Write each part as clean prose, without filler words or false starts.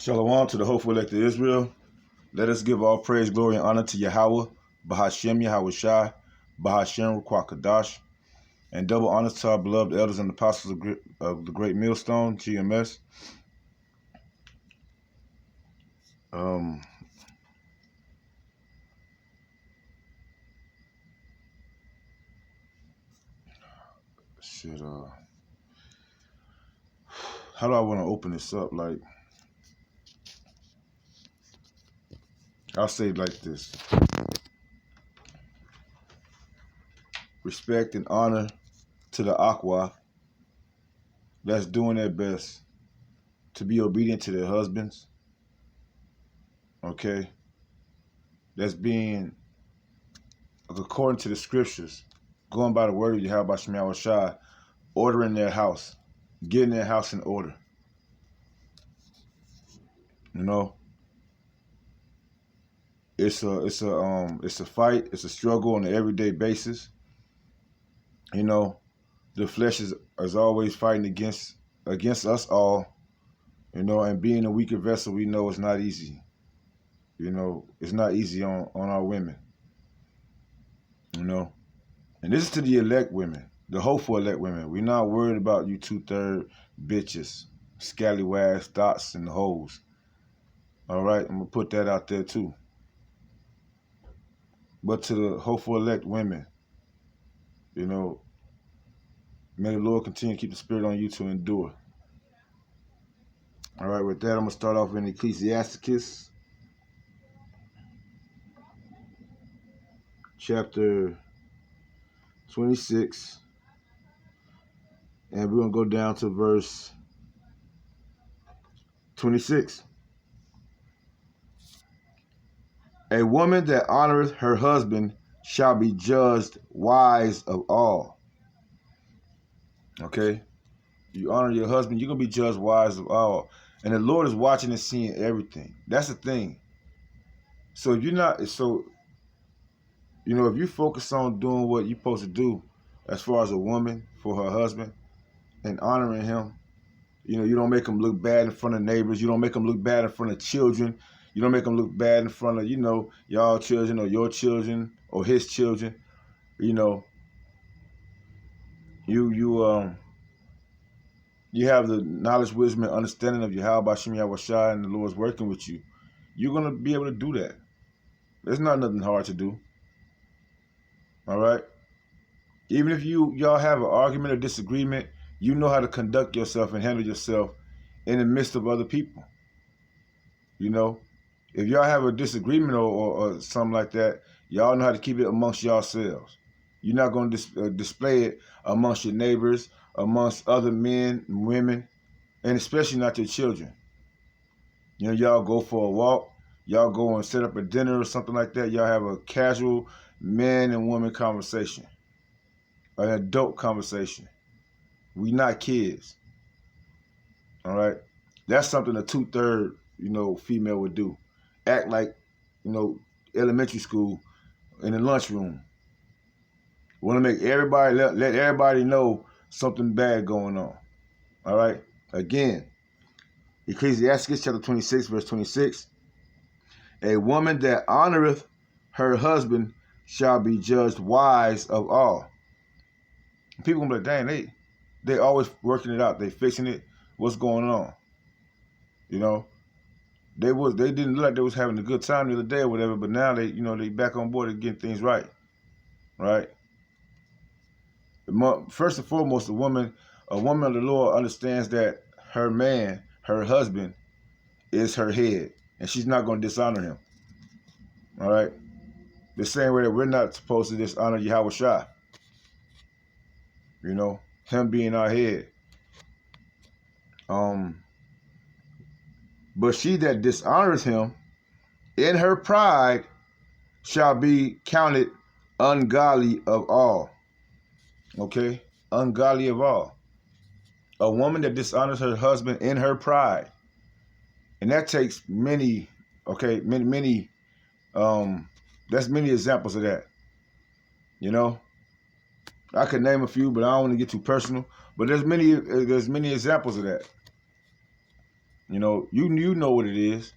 Shalom to the hopeful elect of Israel. Let us give all praise, glory, and honor to Yahweh, Bahashem Yahweh Shai, Bahashem Rukwakadash, and double honors to our beloved elders and apostles of the Great Millstone, GMS. How do I want to open this up? Like, I'll say it like this. Respect and honor to the Aqua that's doing their best to be obedient to their husbands. Okay? That's being, according to the scriptures, going by the word of Yahweh Shai Shai, ordering their house, getting their house in order. You know, it's a fight, it's a struggle on an everyday basis. You know, the flesh is always fighting against us all. You know, and being a weaker vessel, we know it's not easy. You know, it's not easy on our women. You know, and this is to the elect women, the hopeful elect women. We're not worried about you 2/3 bitches, scallywags, dots, and the hoes. All right, I'm gonna put that out there too. But to the hopeful elect women, you know, may the Lord continue to keep the spirit on you to endure. All right, with that, I'm gonna start off in Ecclesiasticus, chapter 26, and we're gonna go down to verse 26. A woman that honoreth her husband shall be judged wise of all. Okay? You honor your husband, you're going to be judged wise of all. And the Lord is watching and seeing everything. That's the thing. So if you're not, if you focus on doing what you're supposed to do as far as a woman for her husband and honoring him, you don't make him look bad in front of neighbors. You don't make him look bad in front of children. You don't make him look bad in front of, y'all children or your children or his children. You have the knowledge, wisdom, and understanding of Yahweh Shem Yahweh Shai, and the Lord's working with you. You're going to be able to do that. There's not nothing hard to do. All right? Even if y'all have an argument or disagreement, you know how to conduct yourself and handle yourself in the midst of other people. If y'all have a disagreement or something like that, y'all know how to keep it amongst yourselves. You're not going to display it amongst your neighbors, amongst other men and women, and especially not your children. Y'all go for a walk, y'all go and set up a dinner or something like that. Y'all have a casual man and woman conversation, an adult conversation. We not kids. All right? That's something a 2/3, female would do. Act like, elementary school in the lunchroom. Want to make everybody, let everybody know something bad going on. All right? Again, Ecclesiastes chapter 26, verse 26. A woman that honoreth her husband shall be judged wise of all. And people gonna be like, dang, they always working it out. They fixing it. What's going on? They didn't look like they was having a good time the other day or whatever, but now they back on board and getting things right. Right? First and foremost, a woman of the Lord understands that her man, her husband, is her head, and she's not going to dishonor him. All right? The same way that we're not supposed to dishonor Yahweh Shai. Him being our head. But she that dishonors him in her pride shall be counted ungodly of all. Okay? Ungodly of all. A woman that dishonors her husband in her pride. And that takes many that's many examples of that. I could name a few, but I don't want to get too personal. But there's many examples of that. You know, you know what it is.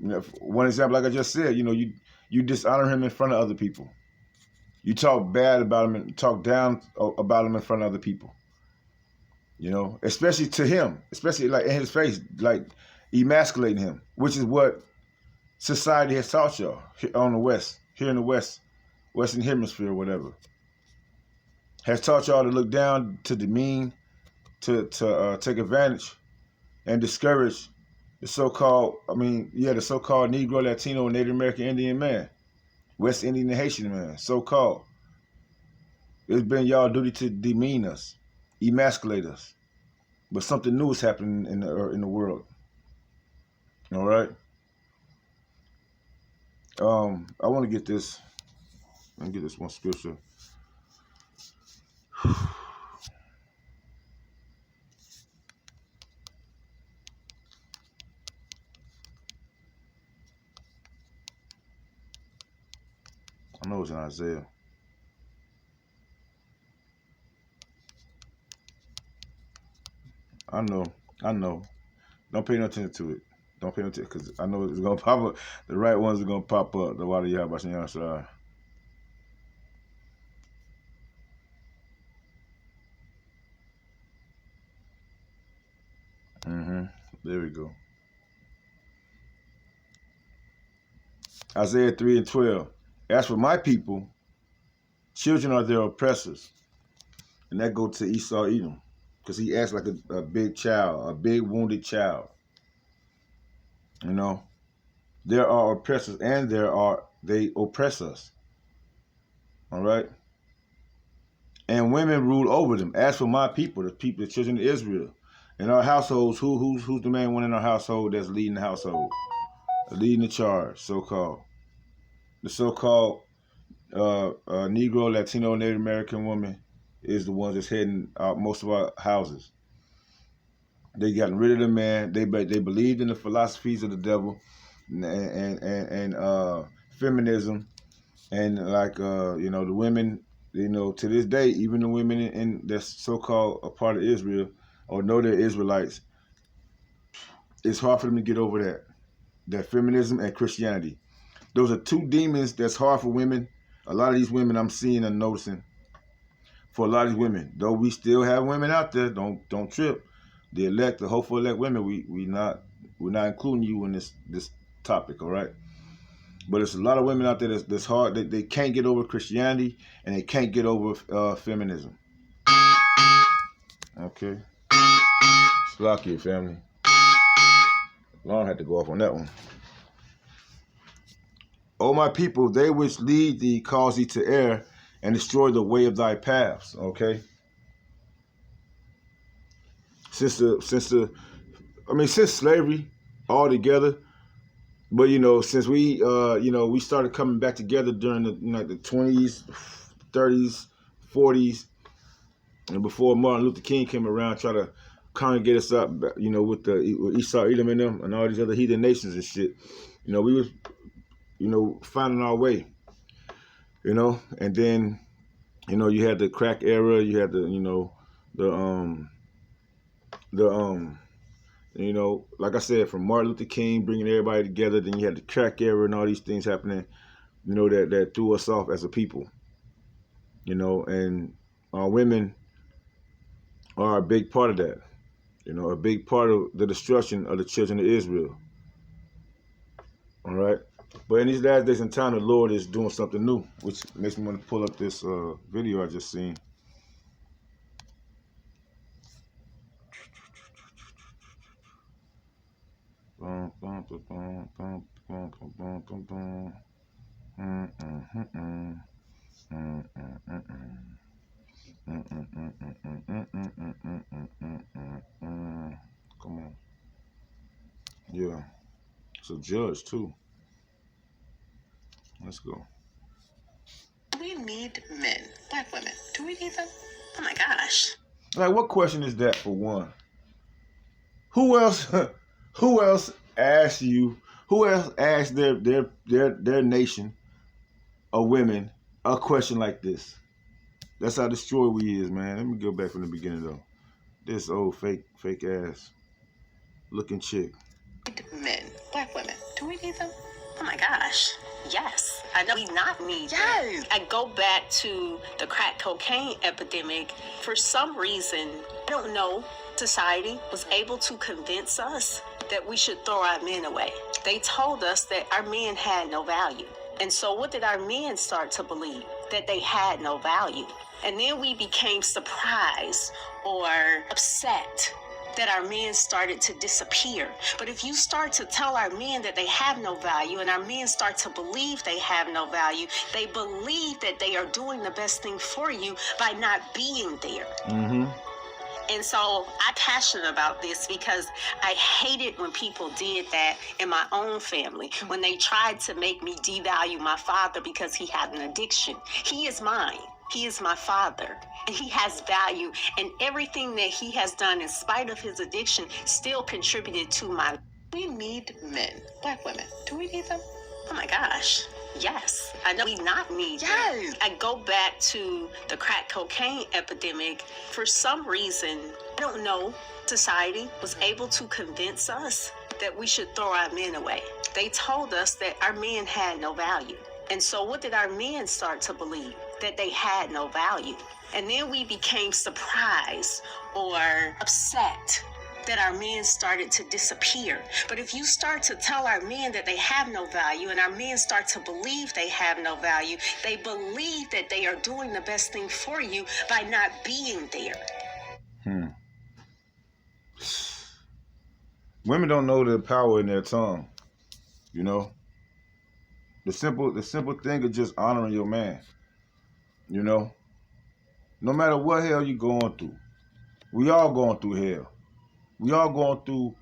You know, one example, like I just said, you know, you dishonor him in front of other people. You talk bad about him and talk down about him in front of other people. You know, especially to him, especially like in his face, like emasculating him, which is what society has taught y'all on the West, here in the West, Western Hemisphere, whatever, has taught y'all to look down, to demean, to take advantage and discourage the so-called, the so-called Negro, Latino, Native American Indian man, West Indian and Haitian man, so-called. It's been y'all duty to demean us, emasculate us. But something new is happening in the world. All right. I want to get this. Let me get this one scripture. I know it's in Isaiah. I know. Don't pay no attention to it. Don't pay no attention because I know it's gonna pop up. The right ones are gonna pop up. The water Yahweh. There we go. Isaiah 3:12. As for my people, children are their oppressors. And that goes to Esau Edom. Because he acts like a big child, a big wounded child. You know? There are oppressors and they oppress us. All right? And women rule over them. As for my people, the children of Israel. In our households, who's the main one in our household that's leading the household? Leading the charge, so-called. The so-called Negro, Latino, Native American woman is the one that's heading out most of our houses. They gotten rid of the man. They believed in the philosophies of the devil and feminism and the women. To this day, even the women in that's so-called a part of Israel or know they're Israelites, it's hard for them to get over that feminism and Christianity. Those are two demons that's hard for women. A lot of these women I'm seeing and noticing. For a lot of these women, though we still have women out there, don't trip. The hopeful elect women, we're not including you in this topic, all right? But it's a lot of women out there that's hard. They can't get over Christianity and they can't get over feminism. Okay, Slock you, family. Long had to go off on that one. O my people, they which lead thee cause thee to err and destroy the way of thy paths. Okay. Since slavery altogether, but since we we started coming back together during the the 20s, 30s, 40s, and before Martin Luther King came around, try to congregate us up, with Esau Edom and them and all these other heathen nations and shit. We was finding our way. And then you had the crack era, you had like I said, from Martin Luther King bringing everybody together. Then you had the crack era and all these things happening, that threw us off as a people. And our women are a big part of that. A big part of the destruction of the children of Israel. All right. But in these last days and time, the Lord is doing something new, which makes me want to pull up this video I just seen. Come on. Yeah. It's a judge, too. Let's go. We need men, black women. Do we need them? Oh my gosh. Like, what question is that for one? Who else asked you? Who else asked their nation of women a question like this? That's how destroyed we is, man. Let me go back from the beginning though. This old fake ass. looking chick. Men, black women, do we need them? Oh my gosh. Yes. I know we not need them. Yes. I go back to the crack cocaine epidemic. For some reason, I don't know, society was able to convince us that we should throw our men away. They told us that our men had no value. And so what did our men start to believe? That they had no value. And then we became surprised or upset that our men started to disappear. But if you start to tell our men that they have no value, and our men start to believe they have no value, they believe that they are doing the best thing for you by not being there. Mm-hmm. And so I'm passionate about this because I hated when people did that in my own family, when they tried to make me devalue my father because he had an addiction. He is mine. He is my father, and he has value, and everything that he has done in spite of his addiction still contributed to my life. We need men, black women. Do we need them? Oh my gosh. Yes. I know we not need them. Yes. I go back to the crack cocaine epidemic. For some reason, I don't know, society was able to convince us that we should throw our men away. They told us that our men had no value. And so what did our men start to believe? That they had no value. And then we became surprised or upset that our men started to disappear. But if you start to tell our men that they have no value, and our men start to believe they have no value, they believe that they are doing the best thing for you by not being there. Women don't know the power in their tongue. You know? The simple thing is just honoring your man. You know? No matter what hell you're going through. We all going through hell. We all going through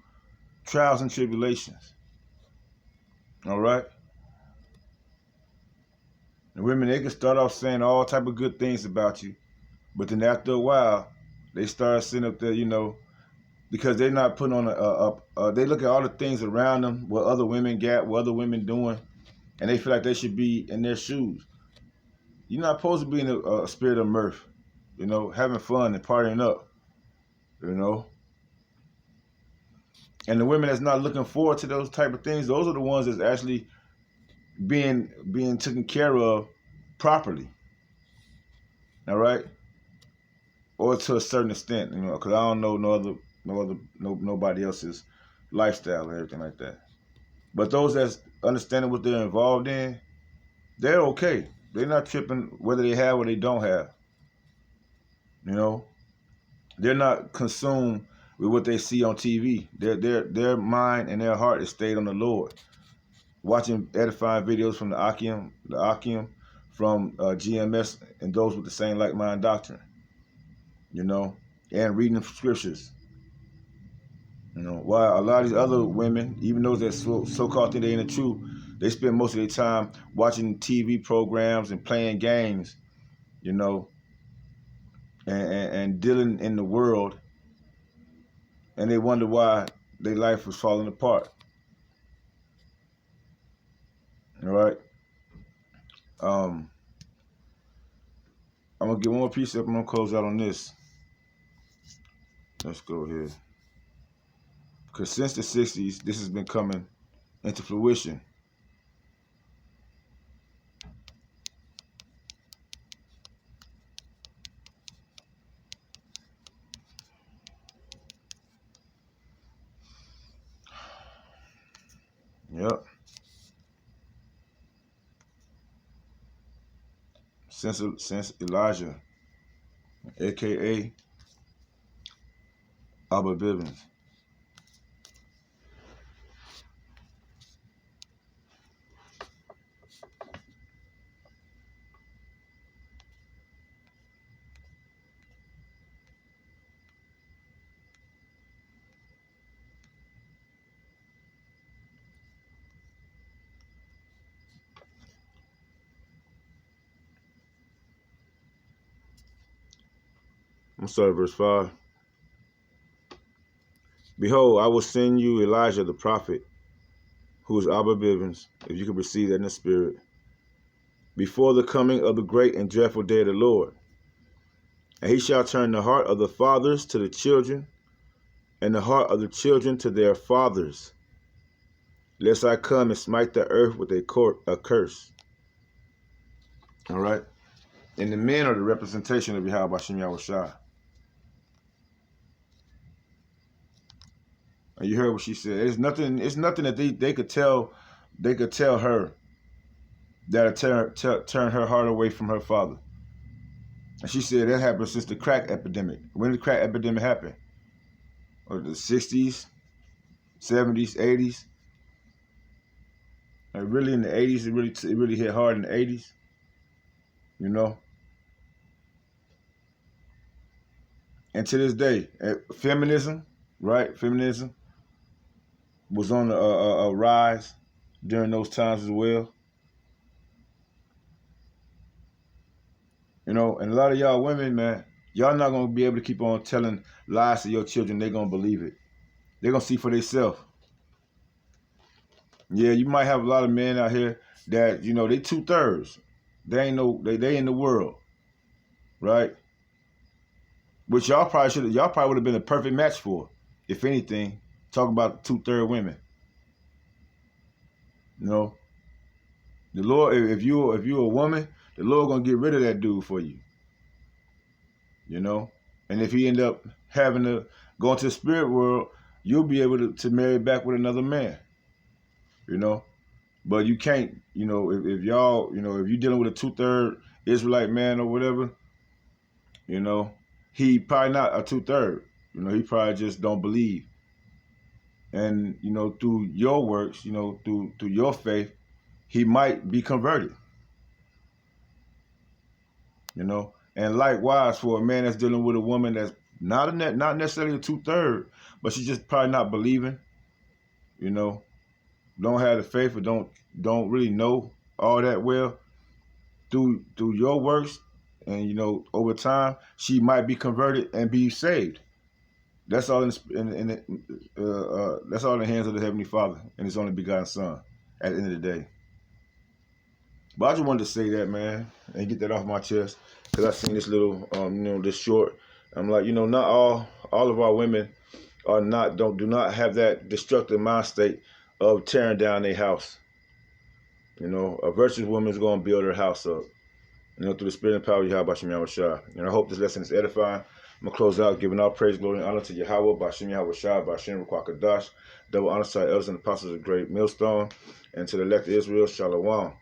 trials and tribulations. All right? And women, they can start off saying all type of good things about you. But then after a while, they start sitting up there, you know, because they're not putting on they look at all the things around them, what other women got, what other women doing, and they feel like they should be in their shoes. You're not supposed to be in a spirit of mirth, you know, having fun and partying up, you know. And the women that's not looking forward to those type of things, those are the ones that's actually being taken care of properly. All right, or to a certain extent, you know, because I don't know nobody else's lifestyle and everything like that. But those that's understanding what they're involved in, they're okay. They're not tripping whether they have or they don't have. You know, they're not consumed with what they see on TV. Their mind and their heart is stayed on the Lord. Watching edifying videos from the Akim, from GMS, and those with the same like-minded doctrine. You know, and reading scriptures. You know, while a lot of these other women, even those that so-called think they're in the truth, they spend most of their time watching TV programs and playing games, you know, and dealing in the world, and they wonder why their life was falling apart. All right. I'm gonna get one more piece up. I'm gonna close out on this. Let's go here. Because since the 60s, this has been coming into fruition. Yep. Since Elijah, a.k.a. Abba Bivens. I'm sorry, verse 5. Behold, I will send you Elijah the prophet, who is Abba Bivens, if you can receive that in the spirit, before the coming of the great and dreadful day of the Lord. And he shall turn the heart of the fathers to the children, and the heart of the children to their fathers, lest I come and smite the earth with a curse. All right? And the men are the representation of Yahweh Hashem Yahushua. And you heard what she said. It's nothing that they could tell her that'll turn her heart away from her father. And she said that happened since the crack epidemic. When did the crack epidemic happen? Or the 60s, 70s, 80s? And really in the 80s, it really hit hard in the 80s. You know? And to this day, feminism, right? Feminism was on a rise during those times as well. You know, and a lot of y'all women, man, y'all not going to be able to keep on telling lies to your children. They're going to believe it. They're going to see for themselves. Yeah, you might have a lot of men out here that, you know, they 2/3. They in the world, right? Which y'all probably would have been a perfect match for, if anything. Talk about 2/3 women. You know, the Lord, if you're a woman, the Lord gonna get rid of that dude for you. You know, and if he end up having to go into the spirit world, you'll be able to marry back with another man. You know, but you can't. You know, if y'all, you know, if you're dealing with a 2/3 Israelite man or whatever, you know, he probably not a 2/3. You know, he probably just don't believe. And you know, through your works, you know, through your faith, he might be converted. You know, and likewise for a man that's dealing with a woman that's not necessarily a 2/3, but she's just probably not believing. You know, don't have the faith or don't really know all that well. Through your works, and you know, over time, she might be converted and be saved. That's all that's all in the hands of the Heavenly Father and His only begotten Son. At the end of the day. But I just wanted to say that, man, and get that off my chest, because I seen this little, you know, this short. I'm like, you know, not all of our women do not have that destructive mind state of tearing down their house. You know, a virtuous woman is going to build her house up, you know, through the spirit and power of Yahweh Bashem Yahushua. And I hope this lesson is edifying. I'm going to close out giving all praise, glory, and honor to Yahweh, Bashem Yahushua, Bashem Rukwakadash, double honor to our elders and apostles of great millstone, and to the elect of Israel, Shalom.